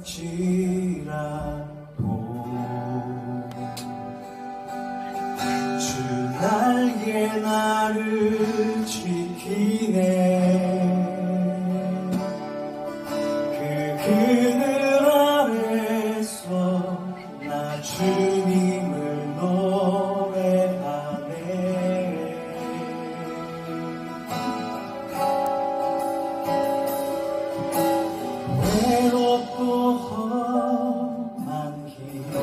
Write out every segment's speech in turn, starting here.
주 날개 나를 지키네. 그 그늘 아래서 나 주님을 노래하네. 외롭고 험한 길에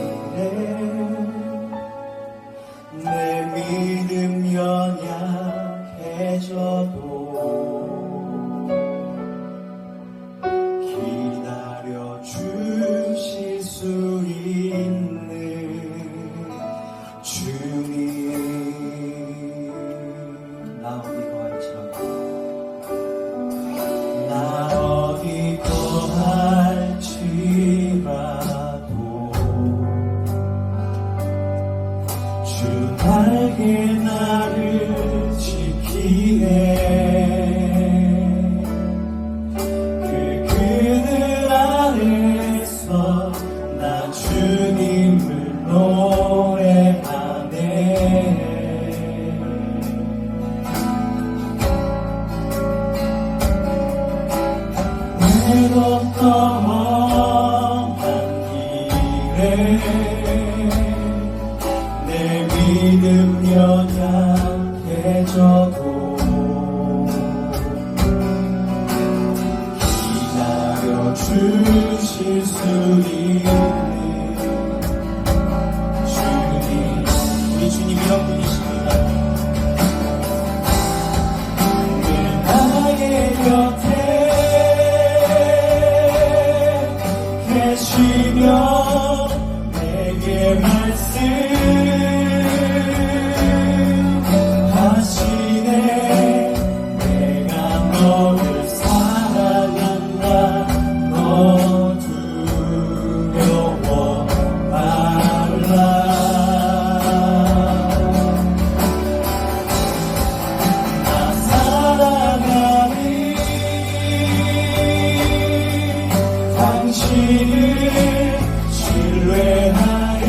내 믿음 연약해져도 기다려 주실 수 있는 주님. 나 어디 거할지라도 나 어디 거할지라도 주 날개 나를 지키네. 그 그늘 아래서 나 주님을 노래하네. 외롭고 험한 길에 내 믿음 연약해져도 기다려 주실 수 있는 주님. 우리 주님 이런 분이십니다. 늘 나의 곁에 계시며 내게 말씀하시네. 내가 너를 사랑한다. 너 두려워 말라. 나 사랑하니 당신을 신뢰하리.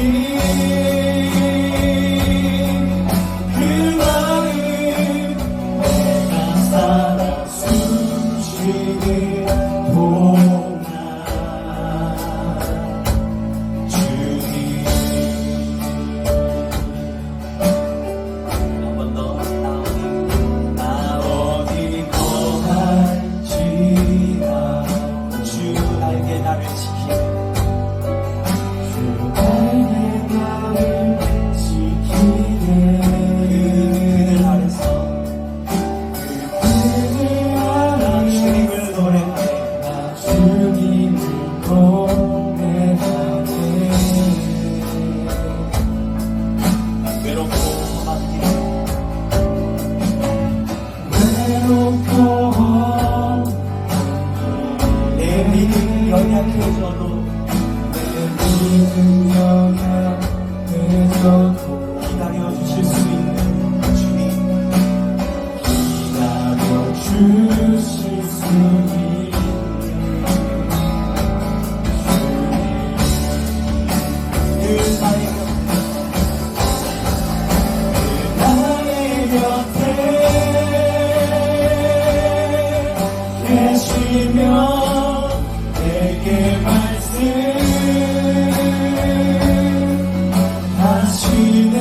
그 마음 내가 살아 숨쉬는 동안 주님. 한 번 더. 나 어디 거할지라도 주 날개 나를 지키네. 그늘 아래서 주님을 노래하네. 나 주님을 노래하네. 외롭고 험한 길에 외롭고 험한 내 믿음 연약해져도 기다려 주실 수 있는 주님. 기다려 주실 수 있는 주님. 늘 나의 곁에 계시며 내게 말씀하시네.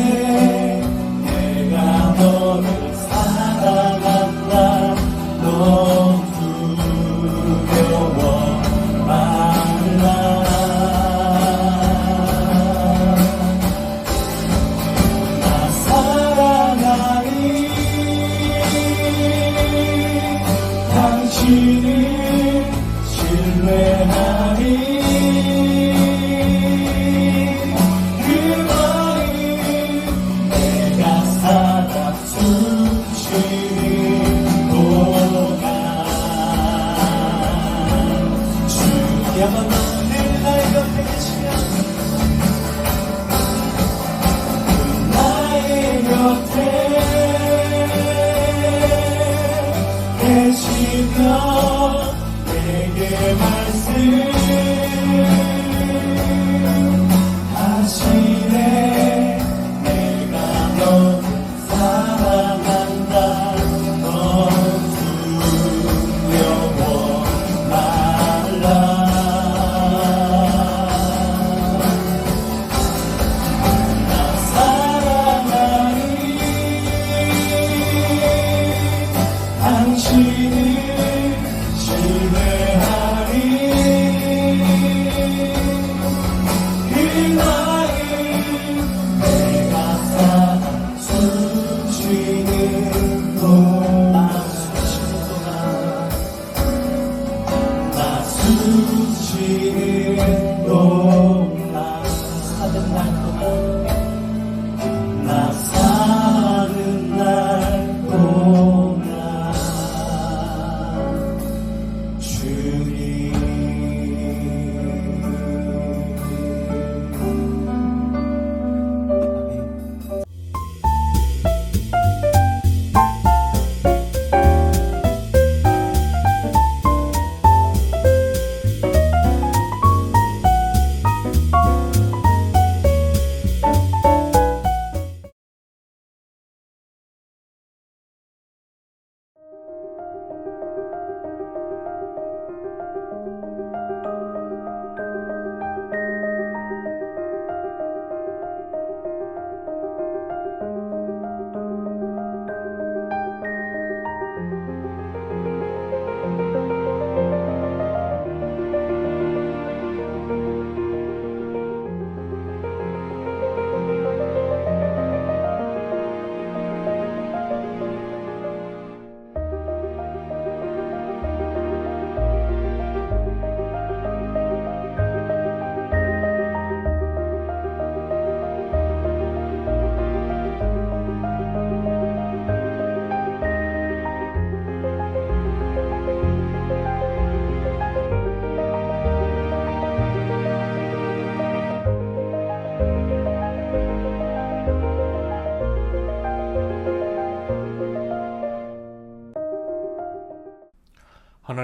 내가 너를 사랑한다. 너 두려워 말라. 나 사랑하니 당신을 신뢰하니. 그 마음 내가 살아 숨쉬는 동안 주님. 한번 더. 늘 나의 곁에 계시며 나의 곁에 계시며 내게 말씀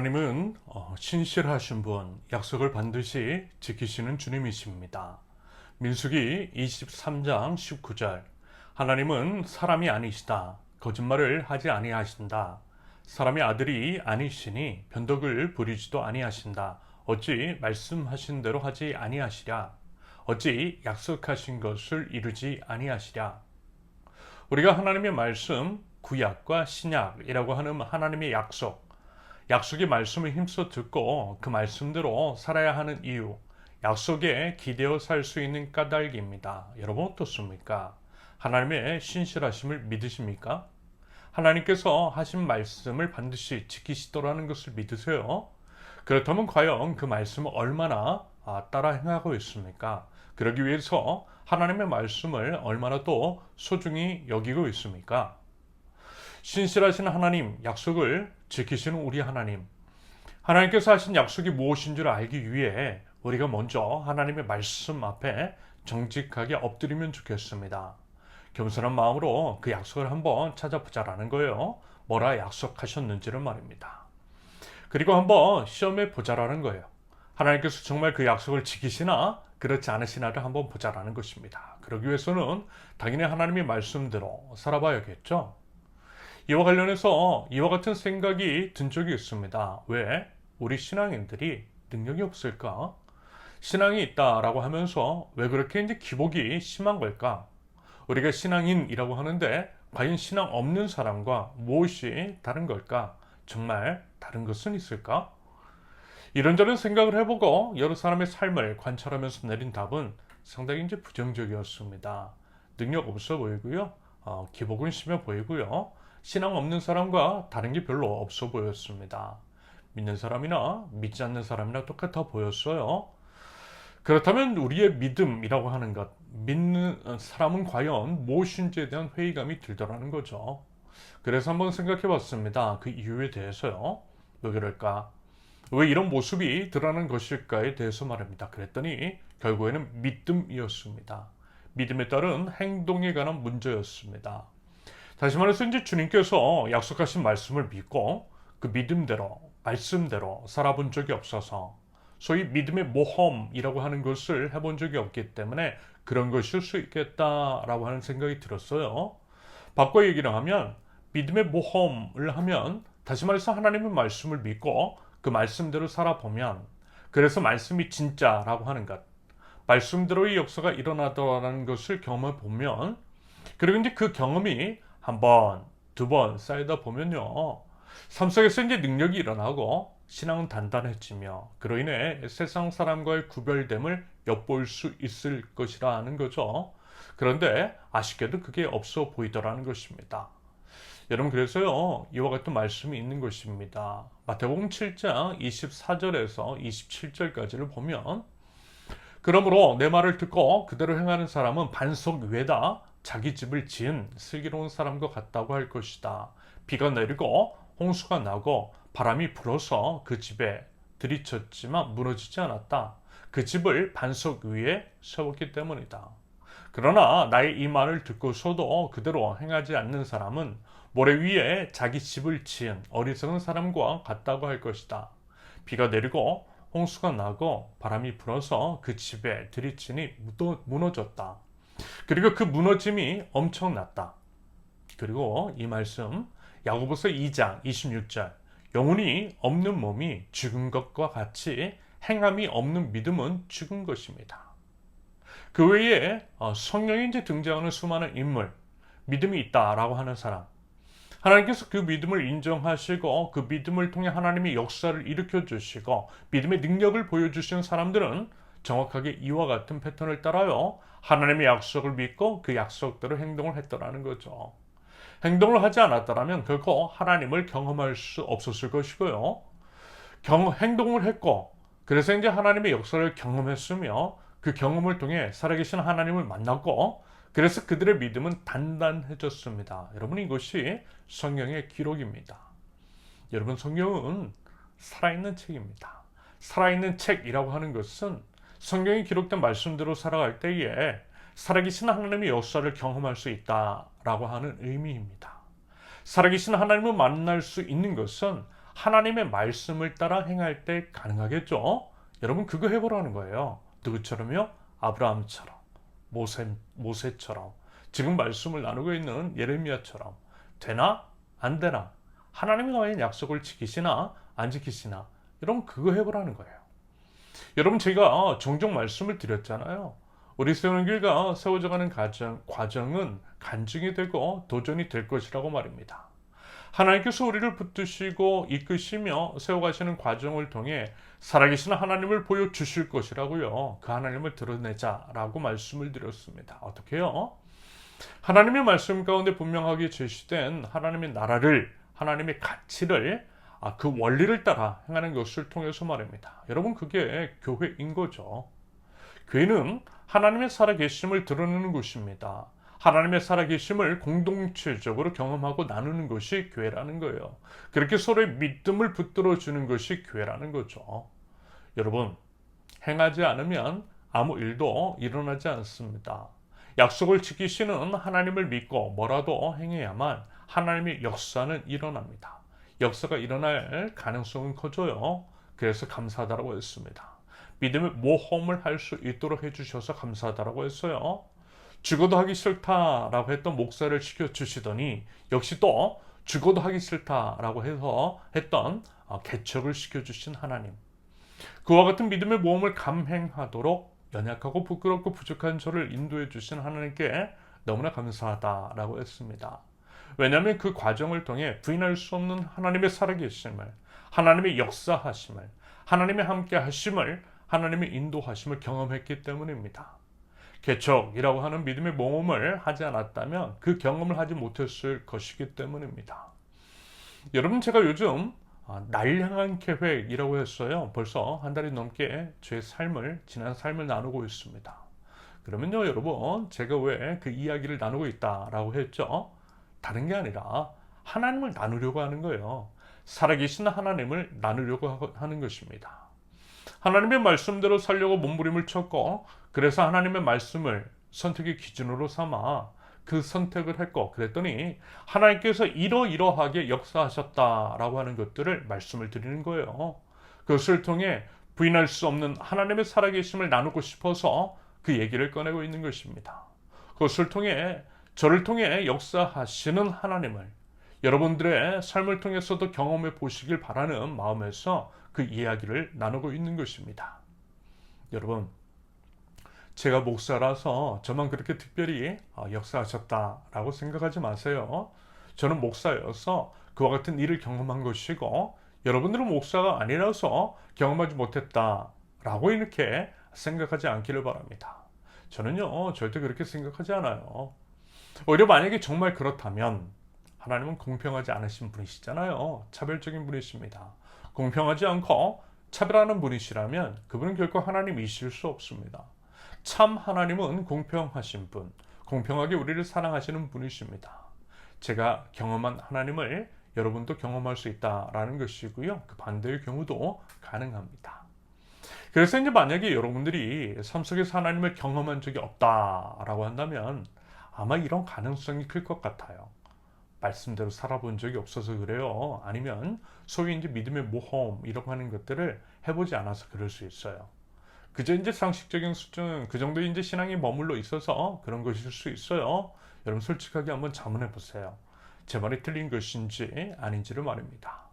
하나님은 신실하신 분, 약속을 반드시 지키시는 주님이십니다. 민수기 23장 19절 하나님은 사람이 아니시다. 거짓말을 하지 아니하신다. 사람의 아들이 아니시니 변덕을 부리지도 아니하신다. 어찌 말씀하신 대로 하지 아니하시랴. 어찌 약속하신 것을 이루지 아니하시랴. 우리가 하나님의 말씀, 구약과 신약이라고 하는 하나님의 약속의 말씀을 힘써 듣고 그 말씀대로 살아야 하는 이유, 약속에 기대어 살 수 있는 까닭입니다. 여러분 어떻습니까? 하나님의 신실하심을 믿으십니까? 하나님께서 하신 말씀을 반드시 지키시더라는 것을 믿으세요? 그렇다면 과연 그 말씀을 얼마나 따라 행하고 있습니까? 그러기 위해서 하나님의 말씀을 얼마나 또 소중히 여기고 있습니까? 신실하신 하나님, 약속을 지키시는 우리 하나님, 하나님께서 하신 약속이 무엇인 줄 알기 위해 우리가 먼저 하나님의 말씀 앞에 정직하게 엎드리면 좋겠습니다. 겸손한 마음으로 그 약속을 한번 찾아보자라는 거예요. 뭐라 약속하셨는지를 말입니다. 그리고 한번 시험해 보자라는 거예요. 하나님께서 정말 그 약속을 지키시나 그렇지 않으시나를 한번 보자라는 것입니다. 그러기 위해서는 당연히 하나님의 말씀대로 살아봐야겠죠. 이와 관련해서 이와 같은 생각이 든 적이 있습니다. 왜 우리 신앙인들이 능력이 없을까? 신앙이 있다라고 하면서 왜 그렇게 이제 기복이 심한 걸까? 우리가 신앙인이라고 하는데 과연 신앙 없는 사람과 무엇이 다른 걸까? 정말 다른 것은 있을까? 이런저런 생각을 해보고 여러 사람의 삶을 관찰하면서 내린 답은 상당히 이제 부정적이었습니다. 능력 없어 보이고요. 기복은 심해 보이고요. 신앙 없는 사람과 다른 게 별로 없어 보였습니다. 믿는 사람이나 믿지 않는 사람이나 똑같아 보였어요. 그렇다면 우리의 믿음이라고 하는 것, 믿는 사람은 과연 무엇인지에 대한 회의감이 들더라는 거죠. 그래서 한번 생각해 봤습니다. 그 이유에 대해서요. 왜 그럴까? 왜 이런 모습이 드러나는 것일까에 대해서 말입니다. 그랬더니 결국에는 믿음이었습니다. 믿음에 따른 행동에 관한 문제였습니다. 다시 말해서 이제 주님께서 약속하신 말씀을 믿고 그 믿음대로, 말씀대로 살아본 적이 없어서 소위 믿음의 모험이라고 하는 것을 해본 적이 없기 때문에 그런 것일 수 있겠다라고 하는 생각이 들었어요. 바꿔 얘기를 하면 믿음의 모험을 하면 다시 말해서 하나님의 말씀을 믿고 그 말씀대로 살아보면 그래서 말씀이 진짜라고 하는 것, 말씀대로의 역사가 일어나더라는 것을 경험해 보면 그리고 이제 그 경험이 한 번, 두 번 쌓이다 보면요. 삶 속에서 이제 능력이 일어나고 신앙은 단단해지며 그로 인해 세상 사람과의 구별됨을 엿볼 수 있을 것이라는 거죠. 그런데 아쉽게도 그게 없어 보이더라는 것입니다. 여러분 그래서요. 이와 같은 말씀이 있는 것입니다. 마태복음 7장 24절에서 27절까지를 보면 그러므로 내 말을 듣고 그대로 행하는 사람은 반석 위에다 자기 집을 지은 슬기로운 사람과 같다고 할 것이다. 비가 내리고 홍수가 나고 바람이 불어서 그 집에 들이쳤지만 무너지지 않았다. 그 집을 반석 위에 세웠기 때문이다. 그러나 나의 이 말을 듣고서도 그대로 행하지 않는 사람은 모래 위에 자기 집을 지은 어리석은 사람과 같다고 할 것이다. 비가 내리고 홍수가 나고 바람이 불어서 그 집에 들이치니 무너졌다. 그리고 그 무너짐이 엄청났다. 그리고 이 말씀 야고보서 2장 26절 영혼이 없는 몸이 죽은 것과 같이 행함이 없는 믿음은 죽은 것입니다. 그 외에 성령에 이제 등장하는 수많은 인물, 믿음이 있다라고 하는 사람, 하나님께서 그 믿음을 인정하시고 그 믿음을 통해 하나님의 역사를 일으켜 주시고 믿음의 능력을 보여주시는 사람들은 정확하게 이와 같은 패턴을 따라요. 하나님의 약속을 믿고 그 약속대로 행동을 했더라는 거죠. 행동을 하지 않았더라면 결코 하나님을 경험할 수 없었을 것이고요. 행동을 했고 그래서 이제 하나님의 역사를 경험했으며 그 경험을 통해 살아계신 하나님을 만났고 그래서 그들의 믿음은 단단해졌습니다. 여러분 이것이 성경의 기록입니다. 여러분 성경은 살아있는 책입니다. 살아있는 책이라고 하는 것은 성경에 기록된 말씀대로 살아갈 때에 살아계신 하나님의 역사를 경험할 수 있다라고 하는 의미입니다. 살아계신 하나님을 만날 수 있는 것은 하나님의 말씀을 따라 행할 때 가능하겠죠? 여러분 그거 해보라는 거예요. 누구처럼요? 아브라함처럼, 모세처럼, 지금 말씀을 나누고 있는 예레미야처럼. 되나? 안 되나? 하나님이 과연 약속을 지키시나? 안 지키시나? 여러분 그거 해보라는 거예요. 여러분 제가 종종 말씀을 드렸잖아요. 우리 세우는 길과 세워져가는 과정은 간증이 되고 도전이 될 것이라고 말입니다. 하나님께서 우리를 붙드시고 이끄시며 세워가시는 과정을 통해 살아계신 하나님을 보여주실 것이라고요. 그 하나님을 드러내자라고 말씀을 드렸습니다. 어떻게 해요? 하나님의 말씀 가운데 분명하게 제시된 하나님의 나라를, 하나님의 가치를, 그 원리를 따라 행하는 것을 통해서 말입니다. 여러분 그게 교회인 거죠. 교회는 하나님의 살아계심을 드러내는 곳입니다. 하나님의 살아계심을 공동체적으로 경험하고 나누는 것이 교회라는 거예요. 그렇게 서로의 믿음을 붙들어 주는 것이 교회라는 거죠. 여러분, 행하지 않으면 아무 일도 일어나지 않습니다. 약속을 지키시는 하나님을 믿고 뭐라도 행해야만 하나님의 역사는 일어납니다. 역사가 일어날 가능성은 커져요. 그래서 감사하다라고 했습니다. 믿음의 모험을 할 수 있도록 해주셔서 감사하다라고 했어요. 죽어도 하기 싫다라고 했던 목사를 시켜주시더니 역시 또 죽어도 하기 싫다라고 해서 했던 개척을 시켜주신 하나님. 그와 같은 믿음의 모험을 감행하도록 연약하고 부끄럽고 부족한 저를 인도해 주신 하나님께 너무나 감사하다라고 했습니다. 왜냐하면 그 과정을 통해 부인할 수 없는 하나님의 살아계심을, 하나님의 역사하심을, 하나님의 함께 하심을, 하나님의 인도하심을 경험했기 때문입니다. 개척이라고 하는 믿음의 모험을 하지 않았다면 그 경험을 하지 못했을 것이기 때문입니다. 여러분 제가 요즘 날 향한 계획이라고 했어요. 벌써 한 달이 넘게 제 지난 삶을 나누고 있습니다. 그러면요 여러분 제가 왜 그 이야기를 나누고 있다라고 했죠? 다른 게 아니라 하나님을 나누려고 하는 거예요. 살아계신 하나님을 나누려고 하는 것입니다. 하나님의 말씀대로 살려고 몸부림을 쳤고 그래서 하나님의 말씀을 선택의 기준으로 삼아 그 선택을 했고 그랬더니 하나님께서 이러이러하게 역사하셨다라고 하는 것들을 말씀을 드리는 거예요. 그것을 통해 부인할 수 없는 하나님의 살아계심을 나누고 싶어서 그 얘기를 꺼내고 있는 것입니다. 그것을 통해 저를 통해 역사하시는 하나님을 여러분들의 삶을 통해서도 경험해 보시길 바라는 마음에서 그 이야기를 나누고 있는 것입니다. 여러분, 제가 목사라서 저만 그렇게 특별히 역사하셨다라고 생각하지 마세요. 저는 목사여서 그와 같은 일을 경험한 것이고 여러분들은 목사가 아니라서 경험하지 못했다라고 이렇게 생각하지 않기를 바랍니다. 저는요 절대 그렇게 생각하지 않아요. 오히려 만약에 정말 그렇다면 하나님은 공평하지 않으신 분이시잖아요. 차별적인 분이십니다. 공평하지 않고 차별하는 분이시라면 그분은 결코 하나님이실 수 없습니다. 참 하나님은 공평하신 분, 공평하게 우리를 사랑하시는 분이십니다. 제가 경험한 하나님을 여러분도 경험할 수 있다라는 것이고요. 그 반대의 경우도 가능합니다. 그래서 이제 만약에 여러분들이 삶 속에서 하나님을 경험한 적이 없다라고 한다면 아마 이런 가능성이 클 것 같아요. 말씀대로 살아본 적이 없어서 그래요. 아니면 소위 이제 믿음의 모험이라고 하는 것들을 해보지 않아서 그럴 수 있어요. 그저 이제 상식적인 수준, 그 정도의 이제 신앙이 머물러 있어서 그런 것일 수 있어요. 여러분 솔직하게 한번 자문해 보세요. 제 말이 틀린 것인지 아닌지를 말입니다.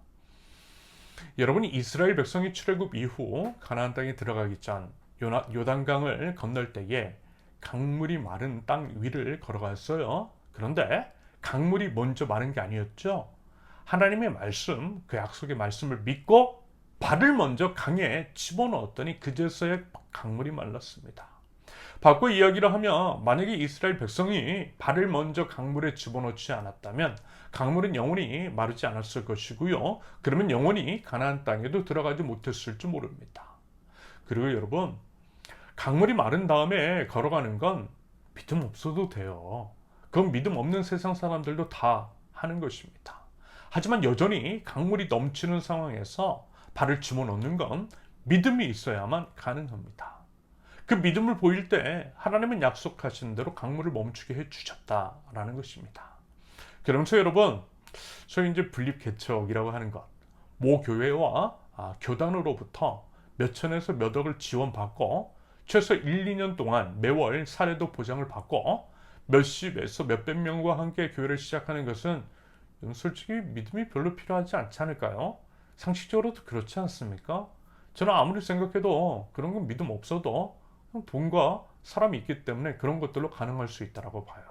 여러분이 이스라엘 백성이 출애굽 이후 가나안 땅에 들어가기 전 요단강을 건널 때에 강물이 마른 땅 위를 걸어갔어요. 그런데 강물이 먼저 마른 게 아니었죠. 하나님의 말씀, 그 약속의 말씀을 믿고 발을 먼저 강에 집어넣었더니 그제서야 강물이 말랐습니다. 바꿔 이야기를 하면 만약에 이스라엘 백성이 발을 먼저 강물에 집어넣지 않았다면 강물은 영원히 마르지 않았을 것이고요. 그러면 영원히 가나안 땅에도 들어가지 못했을지 모릅니다. 그리고 여러분, 강물이 마른 다음에 걸어가는 건 믿음 없어도 돼요. 그건 믿음 없는 세상 사람들도 다 하는 것입니다. 하지만 여전히 강물이 넘치는 상황에서 발을 집어넣는 건 믿음이 있어야만 가능합니다. 그 믿음을 보일 때 하나님은 약속하신 대로 강물을 멈추게 해주셨다라는 것입니다. 그러면서 여러분, 소위 이제 분립개척이라고 하는 것, 모 교회와 교단으로부터 몇 천에서 몇 억을 지원받고 최소 1, 2년 동안 매월 사례도 보장을 받고 몇십에서 몇백 명과 함께 교회를 시작하는 것은 솔직히 믿음이 별로 필요하지 않지 않을까요? 상식적으로도 그렇지 않습니까? 저는 아무리 생각해도 그런 건 믿음 없어도 돈과 사람이 있기 때문에 그런 것들로 가능할 수 있다고 봐요.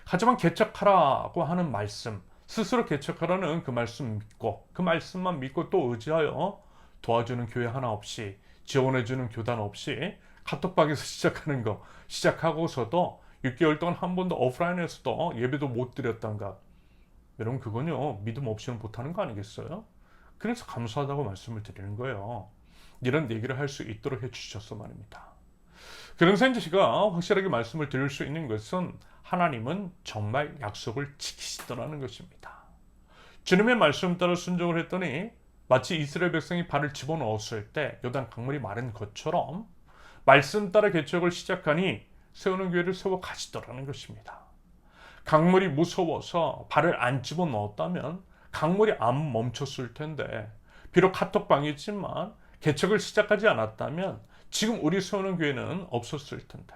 하지만 개척하라고 하는 말씀, 스스로 개척하라는 그 말씀 믿고 그 말씀만 믿고 또 의지하여 도와주는 교회 하나 없이, 지원해주는 교단 없이 카톡방에서 시작하는 거 시작하고서도 6개월 동안 한 번도 오프라인에서도 예배도 못 드렸던가, 여러분 그건요 믿음 없이는 못하는 거 아니겠어요? 그래서 감사하다고 말씀을 드리는 거예요. 이런 얘기를 할 수 있도록 해주셔서 말입니다. 그래서 이제 제가 확실하게 말씀을 드릴 수 있는 것은 하나님은 정말 약속을 지키시더라는 것입니다. 주님의 말씀 따라 순종을 했더니 마치 이스라엘 백성이 발을 집어넣었을 때 요단 강물이 마른 것처럼 말씀 따라 개척을 시작하니 세우는 교회를 세워 가시더라는 것입니다. 강물이 무서워서 발을 안 집어넣었다면 강물이 안 멈췄을 텐데, 비록 카톡방이지만 개척을 시작하지 않았다면 지금 우리 세우는 교회는 없었을 텐데,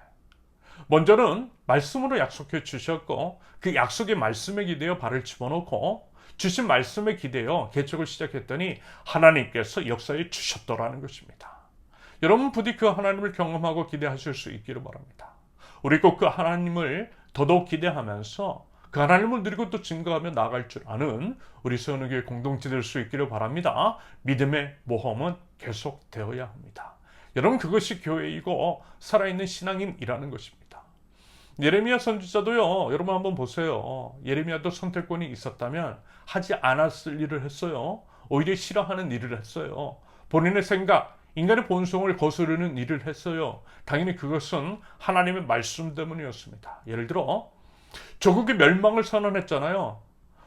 먼저는 말씀으로 약속해 주셨고 그 약속의 말씀에 기대어 발을 집어넣고 주신 말씀에 기대어 개척을 시작했더니 하나님께서 역사해 주셨더라는 것입니다. 여러분 부디 그 하나님을 경험하고 기대하실 수 있기를 바랍니다. 우리 꼭 그 하나님을 더더욱 기대하면서 그 하나님을 누리고 또 증거하며 나아갈 줄 아는 우리 세우는 교회 공동체 될 수 있기를 바랍니다. 믿음의 모험은 계속되어야 합니다. 여러분 그것이 교회이고 살아있는 신앙인이라는 것입니다. 예레미야 선지자도요, 여러분 한번 보세요. 예레미야도 선택권이 있었다면 하지 않았을 일을 했어요. 오히려 싫어하는 일을 했어요. 본인의 생각, 인간의 본성을 거스르는 일을 했어요. 당연히 그것은 하나님의 말씀 때문이었습니다. 예를 들어 조국의 멸망을 선언했잖아요.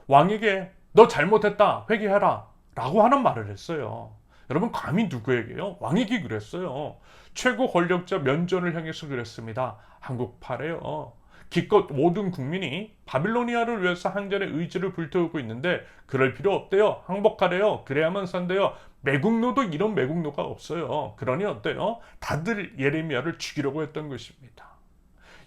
왕에게 너 잘못했다 회개해라 라고 하는 말을 했어요. 여러분 감히 누구에게요? 왕에게 그랬어요. 최고 권력자 면전을 향해서 그랬습니다. 한국파래요. 기껏 모든 국민이 바빌로니아를 위해서 항전의 의지를 불태우고 있는데 그럴 필요 없대요. 항복하래요. 그래야만 산대요. 매국노도 이런 매국노가 없어요. 그러니 어때요? 다들 예레미야를 죽이려고 했던 것입니다.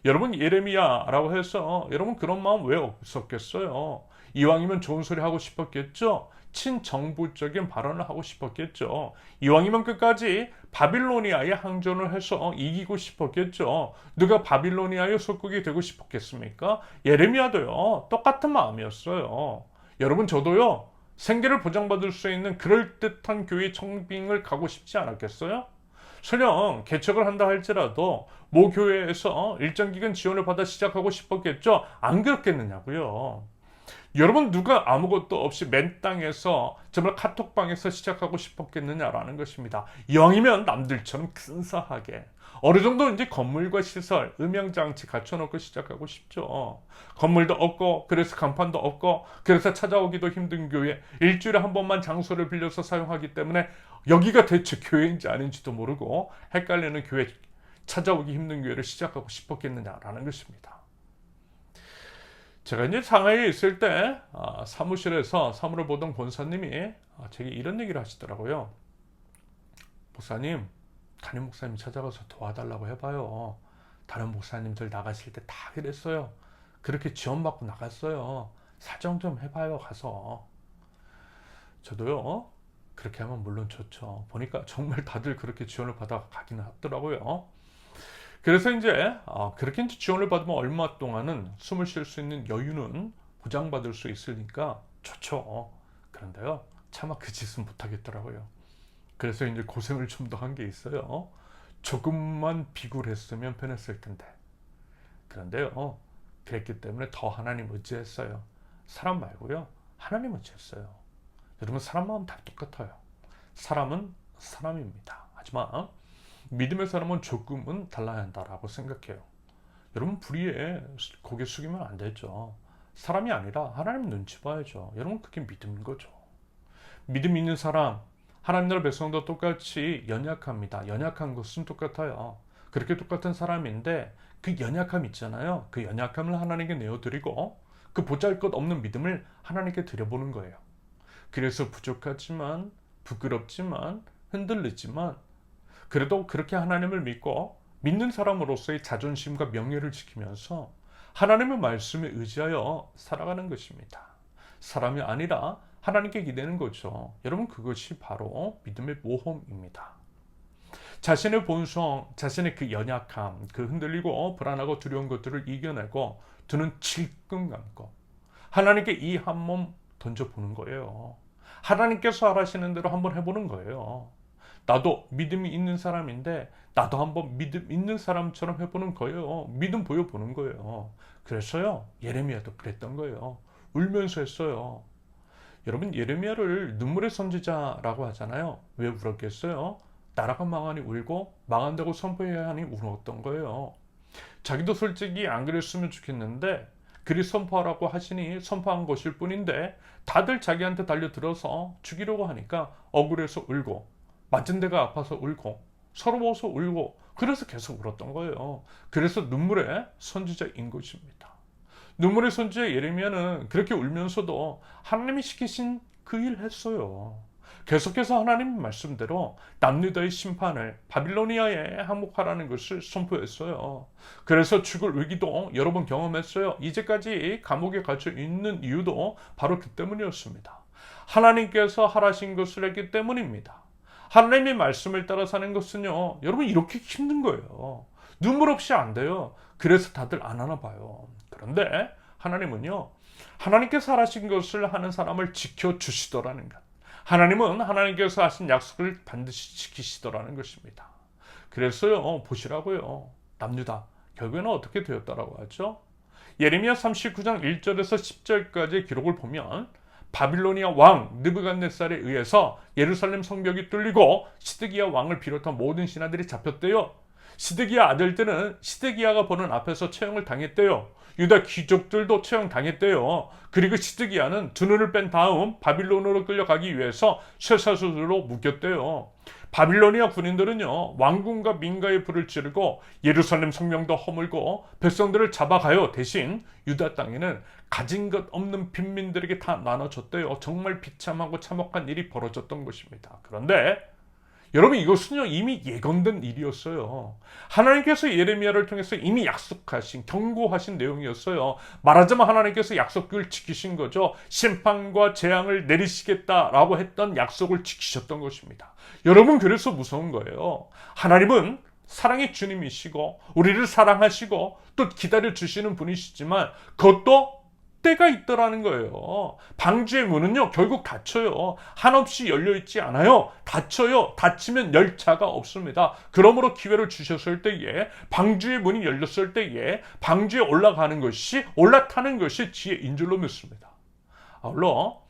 여러분 예레미야라고 해서 여러분 그런 마음 왜 없었겠어요? 이왕이면 좋은 소리 하고 싶었겠죠? 친정부적인 발언을 하고 싶었겠죠. 이왕이면 끝까지 바빌로니아에 항전을 해서 이기고 싶었겠죠. 누가 바빌로니아의 속국이 되고 싶었겠습니까? 예레미야도요 똑같은 마음이었어요. 여러분 저도요 생계를 보장받을 수 있는 그럴듯한 교회 청빙을 가고 싶지 않았겠어요? 설령 개척을 한다 할지라도 모 교회에서 일정 기간 지원을 받아 시작하고 싶었겠죠? 안 그렇겠느냐고요. 여러분 누가 아무것도 없이 맨 땅에서 정말 카톡방에서 시작하고 싶었겠느냐라는 것입니다. 이왕이면 남들처럼 근사하게 어느 정도 이제 건물과 시설, 음향장치 갖춰놓고 시작하고 싶죠. 건물도 없고 그래서 간판도 없고 그래서 찾아오기도 힘든 교회, 일주일에 한 번만 장소를 빌려서 사용하기 때문에 여기가 대체 교회인지 아닌지도 모르고 헷갈리는 교회, 찾아오기 힘든 교회를 시작하고 싶었겠느냐라는 것입니다. 제가 이제 상하이에 있을 때 사무실에서 사무를 보던 권사님이 제게 이런 얘기를 하시더라고요. 목사님, 담임 목사님 찾아가서 도와달라고 해봐요. 다른 목사님들 나가실 때 다 그랬어요. 그렇게 지원받고 나갔어요. 사정 좀 해봐요 가서. 저도요 그렇게 하면 물론 좋죠. 보니까 정말 다들 그렇게 지원을 받아 가기는 하더라고요. 그래서 이제 그렇게 이제 지원을 받으면 얼마 동안은 숨을 쉴 수 있는 여유는 보장받을 수 있으니까 좋죠. 그런데요 차마 그 짓은 못하겠더라고요. 그래서 이제 고생을 좀 더 한 게 있어요. 조금만 비굴했으면 편했을 텐데. 그런데요 그랬기 때문에 더 하나님 의지했어요. 사람 말고요 하나님 의지했어요. 여러분 사람 마음 다 똑같아요. 사람은 사람입니다. 하지만 믿음의 사람은 조금은 달라야 한다라고 생각해요. 여러분 불의에 고개 숙이면 안 되죠. 사람이 아니라 하나님 눈치 봐야죠. 여러분 그게 믿음인 거죠. 믿음 있는 사람, 하나님 나라 백성도 똑같이 연약합니다. 연약한 것은 똑같아요. 그렇게 똑같은 사람인데 그 연약함 있잖아요. 그 연약함을 하나님께 내어드리고 그 보잘것없는 믿음을 하나님께 드려보는 거예요. 그래서 부족하지만, 부끄럽지만, 흔들리지만 그래도 그렇게 하나님을 믿고 믿는 사람으로서의 자존심과 명예를 지키면서 하나님의 말씀에 의지하여 살아가는 것입니다. 사람이 아니라 하나님께 기대는 거죠. 여러분, 그것이 바로 믿음의 모험입니다. 자신의 본성, 자신의 그 연약함, 그 흔들리고 불안하고 두려운 것들을 이겨내고 두 눈 질끈 감고 하나님께 이 한 몸 던져보는 거예요. 하나님께서 하시는 대로 한번 해보는 거예요. 나도 믿음이 있는 사람인데 나도 한번 믿음 있는 사람처럼 해보는 거예요. 믿음 보여보는 거예요. 그래서요, 예레미야도 그랬던 거예요. 울면서 했어요. 여러분, 예레미야를 눈물의 선지자라고 하잖아요. 왜 울었겠어요? 나라가 망하니 울고 망한다고 선포해야 하니 울었던 거예요. 자기도 솔직히 안 그랬으면 좋겠는데 그리 선포하라고 하시니 선포한 것일 뿐인데 다들 자기한테 달려들어서 죽이려고 하니까 억울해서 울고 맞은 데가 아파서 울고 서러워서 울고 그래서 계속 울었던 거예요. 그래서 눈물의 선지자인 것입니다. 눈물의 선지자 예레미야는 그렇게 울면서도 하나님이 시키신 그 일 했어요. 계속해서 하나님 말씀대로 남유다의 심판을 바빌로니아에 항복하라는 것을 선포했어요. 그래서 죽을 위기도 여러 번 경험했어요. 이제까지 감옥에 갇혀 있는 이유도 바로 그 때문이었습니다. 하나님께서 하라신 것을 했기 때문입니다. 하나님의 말씀을 따라 사는 것은요, 여러분, 이렇게 힘든 거예요. 눈물 없이 안 돼요. 그래서 다들 안 하나 봐요. 그런데 하나님은요, 하나님께서 하라신 것을 하는 사람을 지켜주시더라는 것. 하나님은 하나님께서 하신 약속을 반드시 지키시더라는 것입니다. 그래서요, 보시라고요. 남유다 결국에는 어떻게 되었다라고 하죠? 예레미야 39장 1절에서 10절까지의 기록을 보면 바빌로니아 왕 느부갓네살에 의해서 예루살렘 성벽이 뚫리고 시드기야 왕을 비롯한 모든 신하들이 잡혔대요. 시드기야 아들들은 시드기야가 보는 앞에서 처형을 당했대요. 유다 귀족들도 처형당했대요. 그리고 시드기야는 두 눈을 뺀 다음 바빌론으로 끌려가기 위해서 쇠사슬로 묶였대요. 바빌로니아 군인들은요, 왕궁과 민가에 불을 지르고 예루살렘 성명도 허물고 백성들을 잡아가요. 대신 유다 땅에는 가진 것 없는 빈민들에게 다 나눠줬대요. 정말 비참하고 참혹한 일이 벌어졌던 것입니다. 그런데 여러분, 이것은요, 이미 예견된 일이었어요. 하나님께서 예레미야를 통해서 이미 약속하신, 경고하신 내용이었어요. 말하자면 하나님께서 약속을 지키신 거죠. 심판과 재앙을 내리시겠다라고 했던 약속을 지키셨던 것입니다. 여러분, 그래서 무서운 거예요. 하나님은 사랑의 주님이시고 우리를 사랑하시고 또 기다려주시는 분이시지만 그것도 때가 있더라는 거예요. 방주의 문은요, 결국 닫혀요. 한없이 열려있지 않아요. 닫혀요. 닫히면 열차가 없습니다. 그러므로 기회를 주셨을 때에, 방주의 문이 열렸을 때에 방주에 올라타는 것이 지혜인 줄로 믿습니다. 아울러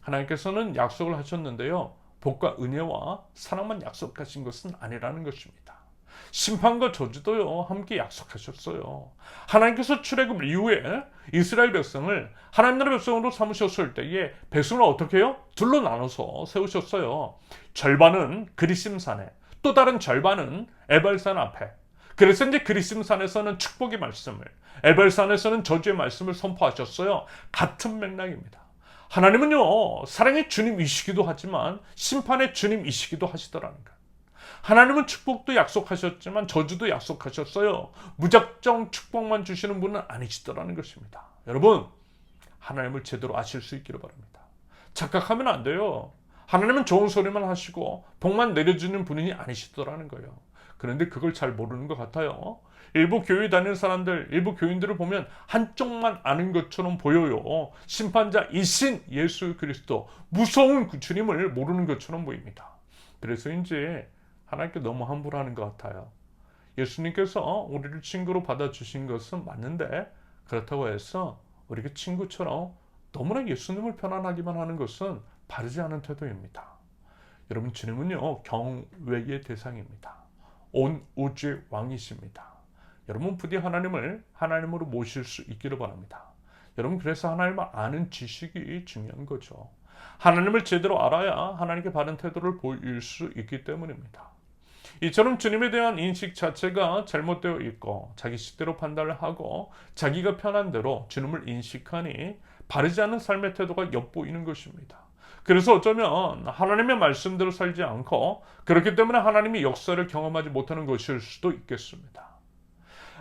하나님께서는 약속을 하셨는데요, 복과 은혜와 사랑만 약속하신 것은 아니라는 것입니다. 심판과 저주도요, 함께 약속하셨어요. 하나님께서 출애굽 이후에 이스라엘 백성을 하나님 나라 백성으로 삼으셨을 때에 백성을 어떻게 해요? 둘로 나눠서 세우셨어요. 절반은 그리심산에, 또 다른 절반은 에발산 앞에. 그래서 이제 그리심산에서는 축복의 말씀을, 에발산에서는 저주의 말씀을 선포하셨어요. 같은 맥락입니다. 하나님은요, 사랑의 주님이시기도 하지만 심판의 주님이시기도 하시더라는 거예요. 하나님은 축복도 약속하셨지만 저주도 약속하셨어요. 무작정 축복만 주시는 분은 아니시더라는 것입니다. 여러분, 하나님을 제대로 아실 수 있기를 바랍니다. 착각하면 안 돼요. 하나님은 좋은 소리만 하시고 복만 내려주는 분이 아니시더라는 거예요. 그런데 그걸 잘 모르는 것 같아요. 일부 교회 다니는 사람들, 일부 교인들을 보면 한쪽만 아는 것처럼 보여요. 심판자이신 예수 그리스도, 무서운 그 주님을 모르는 것처럼 보입니다. 그래서 이제 하나님께 너무 함부로하는 것 같아요. 예수님께서 우리를 친구로 받아주신 것은 맞는데, 그렇다고 해서 우리가 친구처럼 너무나 예수님을 편안하기만 하는 것은 바르지 않은 태도입니다. 여러분, 주님은요, 경외의 대상입니다. 온 우주의 왕이십니다. 여러분, 부디 하나님을 하나님으로 모실 수 있기를 바랍니다. 여러분, 그래서 하나님을 아는 지식이 중요한 거죠. 하나님을 제대로 알아야 하나님께 바른 태도를 보일 수 있기 때문입니다. 이처럼 주님에 대한 인식 자체가 잘못되어 있고 자기 식대로 판단을 하고 자기가 편한 대로 주님을 인식하니 바르지 않은 삶의 태도가 엿보이는 것입니다. 그래서 어쩌면 하나님의 말씀대로 살지 않고 그렇기 때문에 하나님이 역사를 경험하지 못하는 것일 수도 있겠습니다.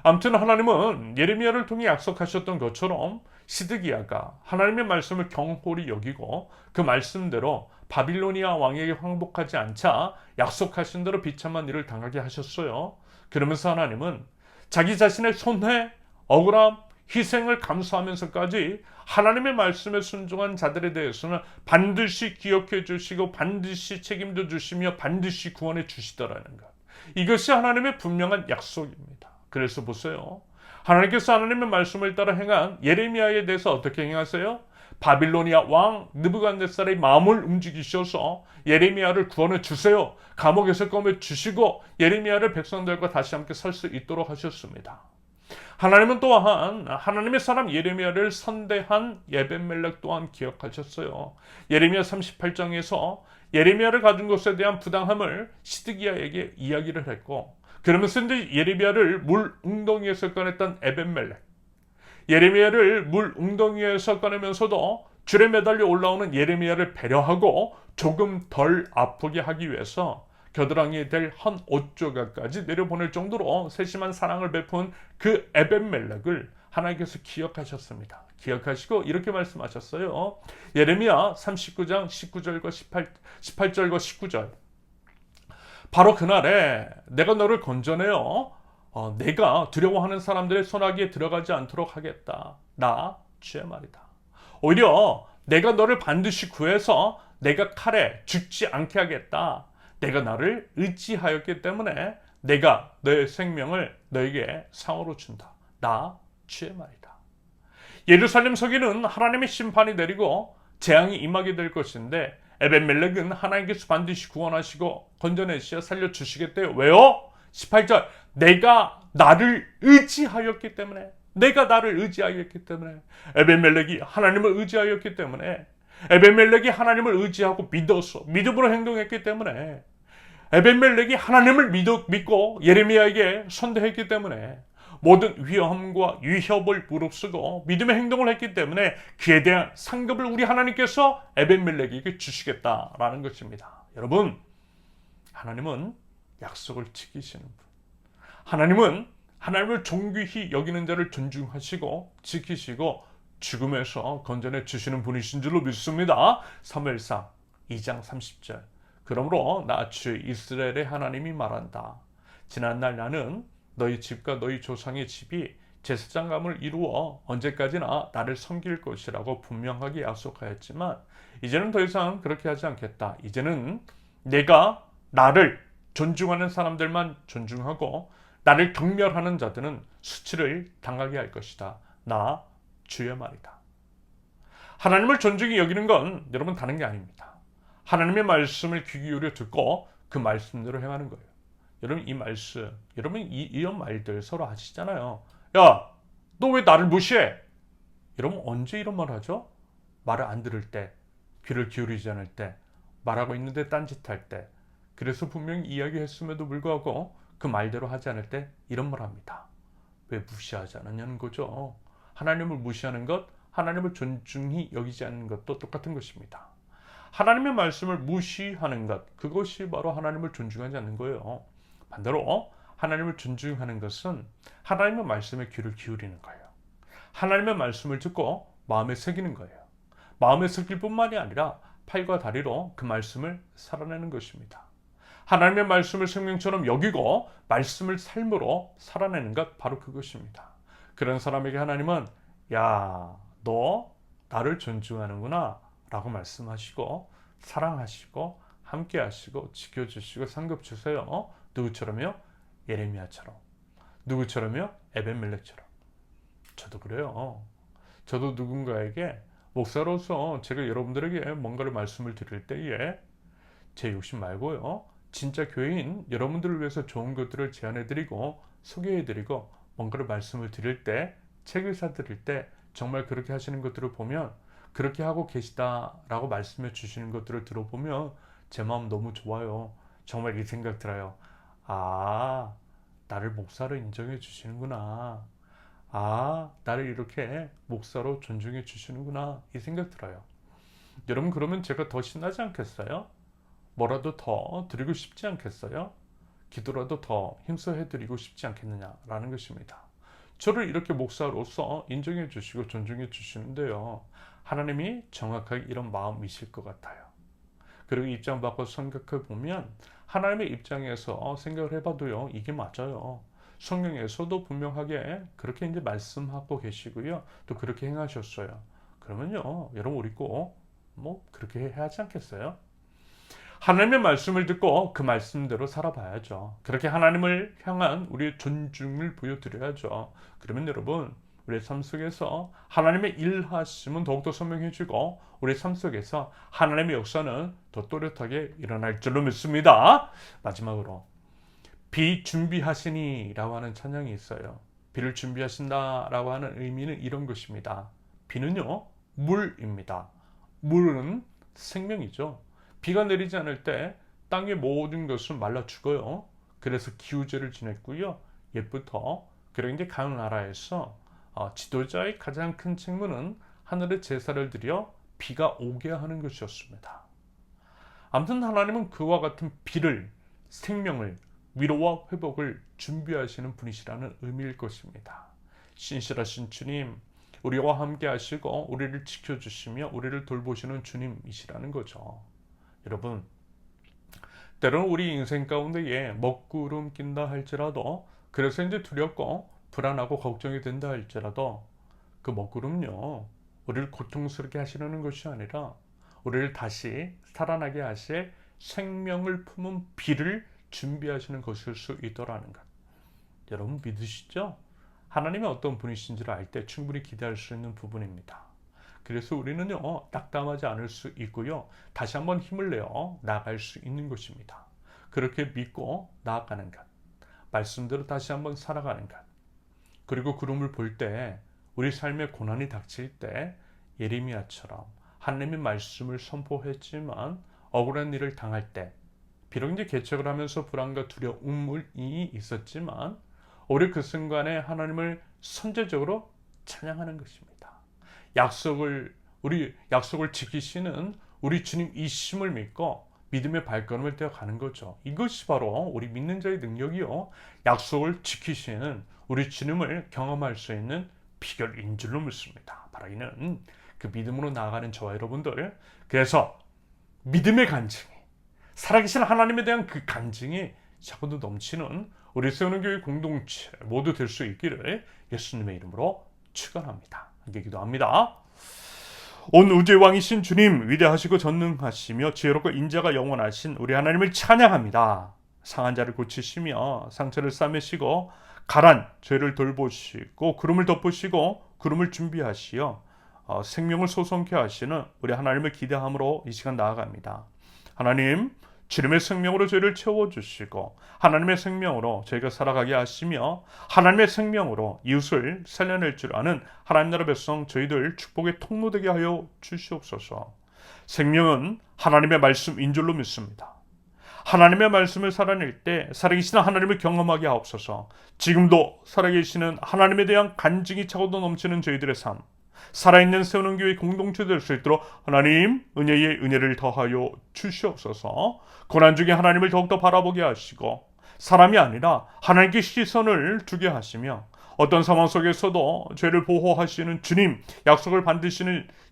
아무튼 하나님은 예레미야를 통해 약속하셨던 것처럼 시드기야가 하나님의 말씀을 경홀히 여기고 그 말씀대로 바빌로니아 왕에게 항복하지 않자 약속하신 대로 비참한 일을 당하게 하셨어요. 그러면서 하나님은 자기 자신의 손해, 억울함, 희생을 감수하면서까지 하나님의 말씀에 순종한 자들에 대해서는 반드시 기억해 주시고 반드시 책임져 주시며 반드시 구원해 주시더라는 것. 이것이 하나님의 분명한 약속입니다. 그래서 보세요. 하나님께서 하나님의 말씀을 따라 행한 예레미야에 대해서 어떻게 행하세요? 바빌로니아 왕 느부갓네살의 마음을 움직이셔서 예레미야를 구원해 주세요. 감옥에서 꺼내 주시고 예레미야를 백성들과 다시 함께 살 수 있도록 하셨습니다. 하나님은 또한 하나님의 사람 예레미야를 선대한 에벤멜렉 또한 기억하셨어요. 예레미야 38장에서 예레미야를 가진 것에 대한 부당함을 시드기야에게 이야기를 했고, 그러면서 이제 예레미야를 물 웅덩이에서 꺼냈던 에벤멜렉, 예레미야를 물 웅덩이에서 꺼내면서도 줄에 매달려 올라오는 예레미야를 배려하고 조금 덜 아프게 하기 위해서 겨드랑이에 될 한 옷조각까지 내려보낼 정도로 세심한 사랑을 베푼 그 에벤멜렉을 하나님께서 기억하셨습니다. 기억하시고 이렇게 말씀하셨어요. 예레미야 39장 19절과 18절과 19절. 바로 그날에 내가 너를 건져내어 내가 두려워하는 사람들의 손아귀에 들어가지 않도록 하겠다. 나 주의 말이다. 오히려 내가 너를 반드시 구해서 내가 칼에 죽지 않게 하겠다. 내가 나를 의지하였기 때문에 내가 너의 생명을 너에게 상으로 준다. 나 주의 말이다. 예루살렘 서기는 하나님의 심판이 내리고 재앙이 임하게 될 것인데 에벤멜렉은 하나님께서 반드시 구원하시고 건져내시어 살려주시겠대요. 왜요? 18절 내가 나를 의지하였기 때문에, 내가 나를 의지하였기 때문에, 에벤멜렉이 하나님을 의지하였기 때문에, 에벤멜렉이 하나님을 의지하고 믿어서 믿음으로 행동했기 때문에, 에벤멜렉이 하나님을 믿고 예레미야에게 선대했기 때문에 모든 위험과 위협을 무릅쓰고 믿음의 행동을 했기 때문에 그에 대한 상급을 우리 하나님께서 에벤멜렉에게 주시겠다라는 것입니다. 여러분, 하나님은 약속을 지키시는 분. 하나님은 하나님을 존귀히 여기는 자를 존중하시고 지키시고 죽음에서 건져내 주시는 분이신 줄로 믿습니다. 사무엘상 2장 30절. 그러므로 나 주 이스라엘의 하나님이 말한다. 지난날 나는 너희 집과 너희 조상의 집이 제사장감을 이루어 언제까지나 나를 섬길 것이라고 분명하게 약속하였지만 이제는 더 이상 그렇게 하지 않겠다. 이제는 내가 나를 존중하는 사람들만 존중하고 나를 경멸하는 자들은 수치를 당하게 할 것이다. 나 주의 말이다. 하나님을 존중히 여기는 건 여러분 다른 게 아닙니다. 하나님의 말씀을 귀 기울여 듣고 그 말씀대로 행하는 거예요. 여러분 이 말씀, 여러분 이런 말들 서로 하시잖아요. 야, 너 왜 나를 무시해? 여러분 언제 이런 말 하죠? 말을 안 들을 때, 귀를 기울이지 않을 때, 말하고 있는데 딴짓할 때. 그래서 분명히 이야기했음에도 불구하고 그 말대로 하지 않을 때 이런 말 합니다. 왜 무시하지 않느냐는 거죠. 하나님을 무시하는 것, 하나님을 존중히 여기지 않는 것도 똑같은 것입니다. 하나님의 말씀을 무시하는 것, 그것이 바로 하나님을 존중하지 않는 거예요. 반대로 하나님을 존중하는 것은 하나님의 말씀에 귀를 기울이는 거예요. 하나님의 말씀을 듣고 마음에 새기는 거예요. 마음에 새길 뿐만이 아니라 팔과 다리로 그 말씀을 살아내는 것입니다. 하나님의 말씀을 생명처럼 여기고 말씀을 삶으로 살아내는 것, 바로 그것입니다. 그런 사람에게 하나님은 야, 너 나를 존중하는구나 라고 말씀하시고 사랑하시고 함께하시고 지켜주시고 상급 주세요. 누구처럼요? 예레미야처럼. 누구처럼요? 에벤멜렉처럼. 저도 그래요. 저도 누군가에게 목사로서 제가 여러분들에게 뭔가를 말씀을 드릴 때에 제 욕심 말고요, 진짜 교회인 여러분들을 위해서 좋은 것들을 제안해드리고 소개해드리고 뭔가를 말씀을 드릴 때, 책을 사드릴 때 정말 그렇게 하시는 것들을 보면, 그렇게 하고 계시다라고 말씀해 주시는 것들을 들어보면 제 마음 너무 좋아요. 정말 이 생각 들어요. 아, 나를 목사로 인정해 주시는구나. 아, 나를 이렇게 목사로 존중해 주시는구나. 이 생각 들어요. 여러분 그러면 제가 더 신나지 않겠어요? 뭐라도 더 드리고 싶지 않겠어요? 기도라도 더 힘써 해드리고 싶지 않겠느냐라는 것입니다. 저를 이렇게 목사로서 인정해 주시고 존중해 주시는데요. 하나님이 정확하게 이런 마음이실 것 같아요. 그리고 입장 바꿔 생각해 보면 하나님의 입장에서 생각을 해봐도요. 이게 맞아요. 성경에서도 분명하게 그렇게 이제 말씀하고 계시고요. 또 그렇게 행하셨어요. 그러면요. 여러분 우리 꼭 뭐 그렇게 해야 하지 않겠어요? 하나님의 말씀을 듣고 그 말씀대로 살아봐야죠. 그렇게 하나님을 향한 우리의 존중을 보여드려야죠. 그러면 여러분 우리의 삶 속에서 하나님의 일하심은 더욱더 선명해지고 우리의 삶 속에서 하나님의 역사는 더 또렷하게 일어날 줄로 믿습니다. 마지막으로 비준비하시니 라고 하는 찬양이 있어요. 비를 준비하신다 라고 하는 의미는 이런 것입니다. 비는요 물입니다. 물은 생명이죠. 비가 내리지 않을 때 땅의 모든 것은 말라 죽어요. 그래서 기후제를 지냈고요. 옛부터 그리고 이제 각 나라에서 지도자의 가장 큰 책무는 하늘의 제사를 드려 비가 오게 하는 것이었습니다. 아무튼 하나님은 그와 같은 비를, 생명을, 위로와 회복을 준비하시는 분이시라는 의미일 것입니다. 신실하신 주님, 우리와 함께 하시고 우리를 지켜주시며 우리를 돌보시는 주님이시라는 거죠. 여러분, 때로는 우리 인생 가운데에 먹구름 낀다 할지라도 그래서 이제 두렵고 불안하고 걱정이 된다 할지라도 그 먹구름요 우리를 고통스럽게 하시려는 것이 아니라 우리를 다시 살아나게 하실 생명을 품은 비를 준비하시는 것일 수 있더라는 것. 여러분 믿으시죠? 하나님이 어떤 분이신지를 알 때 충분히 기대할 수 있는 부분입니다. 그래서 우리는요 낙담하지 않을 수 있고요 다시 한번 힘을 내어 나아갈 수 있는 것입니다. 그렇게 믿고 나아가는 것, 말씀대로 다시 한번 살아가는 것, 그리고 구름을 볼 때 우리 삶에 고난이 닥칠 때 예레미야처럼 하나님의 말씀을 선포했지만 억울한 일을 당할 때 비록 이제 개척을 하면서 불안과 두려움이 있었지만 우리 그 순간에 하나님을 선제적으로 찬양하는 것입니다. 우리 약속을 지키시는 우리 주님이심을 믿고 믿음의 발걸음을 떼어 가는 거죠. 이것이 바로 우리 믿는 자의 능력이요. 약속을 지키시는 우리 주님을 경험할 수 있는 비결인 줄로 믿습니다. 바로 이는 그 믿음으로 나아가는 저와 여러분들, 그래서 믿음의 간증이, 살아계신 하나님에 대한 그 간증이 자꾸도 넘치는 우리 세우는 교회 공동체 모두 될 수 있기를 예수님의 이름으로 축원합니다. 함께 기도합니다. 온 우주의 왕이신 주님, 위대하시고 전능하시며 지혜롭고 인자가 영원하신 우리 하나님을 찬양합니다. 상한 자를 고치시며 상처를 싸매시고 가란 죄를 돌보시고 구름을 덮으시고 구름을 준비하시어 생명을 솟원케 하시는 우리 하나님을 기대함으로 이 시간 나아갑니다. 하나님, 주님의 생명으로 저희를 채워주시고 하나님의 생명으로 저희가 살아가게 하시며 하나님의 생명으로 이웃을 살려낼 줄 아는 하나님 나라 백성 저희들 축복의 통로되게 하여 주시옵소서. 생명은 하나님의 말씀인 줄로 믿습니다. 하나님의 말씀을 살아낼 때 살아계시는 하나님을 경험하게 하옵소서. 지금도 살아계시는 하나님에 대한 간증이 차고도 넘치는 저희들의 삶, 살아있는 세우는 교회 공동체 될 수 있도록 하나님 은혜의 은혜를 더하여 주시옵소서. 고난 중에 하나님을 더욱더 바라보게 하시고 사람이 아니라 하나님께 시선을 두게 하시며 어떤 상황 속에서도 죄를 보호하시는 주님, 약속을 반드시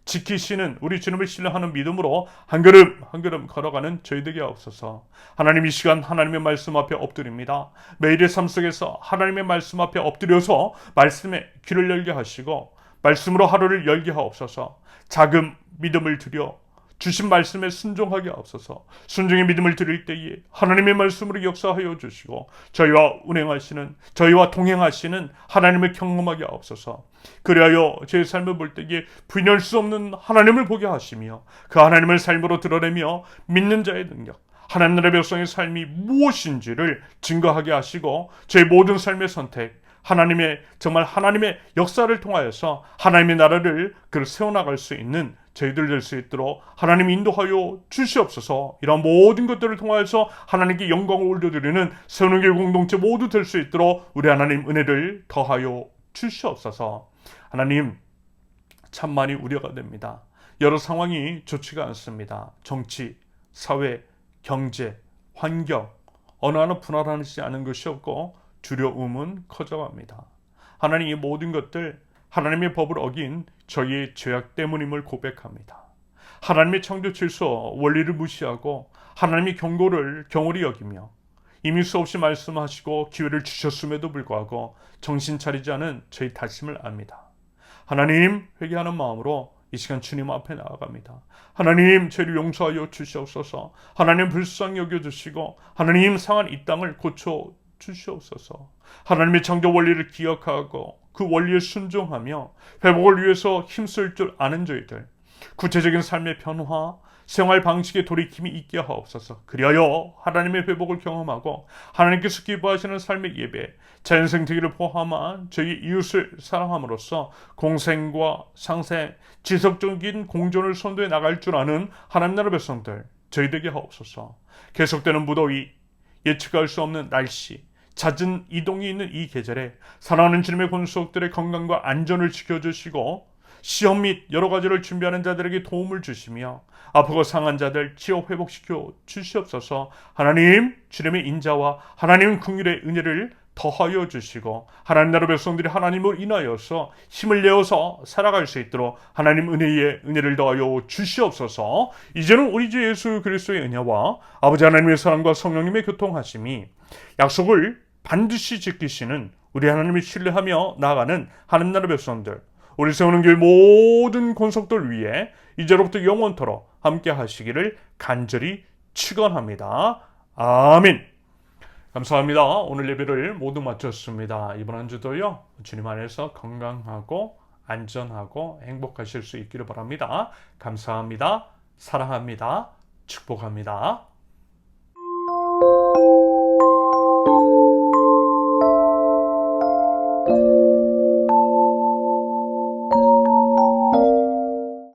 지키시는 우리 주님을 신뢰하는 믿음으로 한 걸음 한 걸음 걸어가는 저희들에게 하옵소서. 하나님, 이 시간 하나님의 말씀 앞에 엎드립니다. 매일의 삶 속에서 하나님의 말씀 앞에 엎드려서 말씀에 귀를 열게 하시고 말씀으로 하루를 열게 하옵소서. 작은 믿음을 드려 주신 말씀에 순종하게 하옵소서. 순종의 믿음을 드릴 때에 하나님의 말씀으로 역사하여 주시고 저희와 동행하시는 하나님을 경험하게 하옵소서. 그리하여 제 삶을 볼 때에 부인할 수 없는 하나님을 보게 하시며 그 하나님을 삶으로 드러내며 믿는 자의 능력, 하나님 나라의 백성의 삶이 무엇인지를 증거하게 하시고 저희 모든 삶의 선택, 하나님의 역사를 통하여서 하나님의 나라를 세워나갈 수 있는 저희들 될 수 있도록 하나님 인도하여 주시옵소서. 이런 모든 것들을 통하여서 하나님께 영광을 올려드리는 세우는 교회 공동체 모두 될 수 있도록 우리 하나님 은혜를 더하여 주시옵소서. 하나님, 참 많이 우려가 됩니다. 여러 상황이 좋지가 않습니다. 정치, 사회, 경제, 환경, 어느 하나 분할하지 않은 것이 없고 두려움은 커져갑니다. 하나님 이 모든 것들 하나님의 법을 어긴 저희의 죄악 때문임을 고백합니다. 하나님의 창조 질서 원리를 무시하고 하나님의 경고를 경홀히 여기며 이미 수없이 말씀하시고 기회를 주셨음에도 불구하고 정신 차리지 않은 저희 탓임을 압니다. 하나님, 회개하는 마음으로 이 시간 주님 앞에 나아갑니다. 하나님, 죄를 용서하여 주시옵소서. 하나님, 불쌍히 여겨주시고 하나님, 상한 이 땅을 고쳐 주시옵소서. 하나님의 창조 원리를 기억하고 그 원리에 순종하며 회복을 위해서 힘쓸 줄 아는 저희들, 구체적인 삶의 변화, 생활 방식의 돌이킴이 있게 하옵소서. 그리하여 하나님의 회복을 경험하고 하나님께서 기뻐하시는 삶의 예배, 자연생태계를 포함한 저희 이웃을 사랑함으로써 공생과 상생, 지속적인 공존을 선도해 나갈 줄 아는 하나님 나라 백성들 저희 되게 하옵소서. 계속되는 무더위, 예측할 수 없는 날씨, 잦은 이동이 있는 이 계절에 사랑하는 주님의 권속들의 건강과 안전을 지켜주시고 시험 및 여러 가지를 준비하는 자들에게 도움을 주시며 아프고 상한 자들 치유 회복시켜 주시옵소서. 하나님 주님의 인자와 하나님 긍휼의 은혜를 더하여 주시고 하나님 나라 백성들이 하나님을 인하여서 힘을 내어서 살아갈 수 있도록 하나님 은혜를 더하여 주시옵소서. 이제는 우리 주 예수 그리스도의 은혜와 아버지 하나님의 사랑과 성령님의 교통하심이 약속을 반드시 지키시는 우리 하나님을 신뢰하며 나아가는 하나님 나라 백성들, 우리 세우는 교회 모든 권속들 위해 이제로부터 영원토록 함께 하시기를 간절히 축원합니다. 아멘. 감사합니다. 오늘 예배를 모두 마쳤습니다. 이번 한 주도요, 주님 안에서 건강하고 안전하고 행복하실 수 있기를 바랍니다. 감사합니다. 사랑합니다. 축복합니다.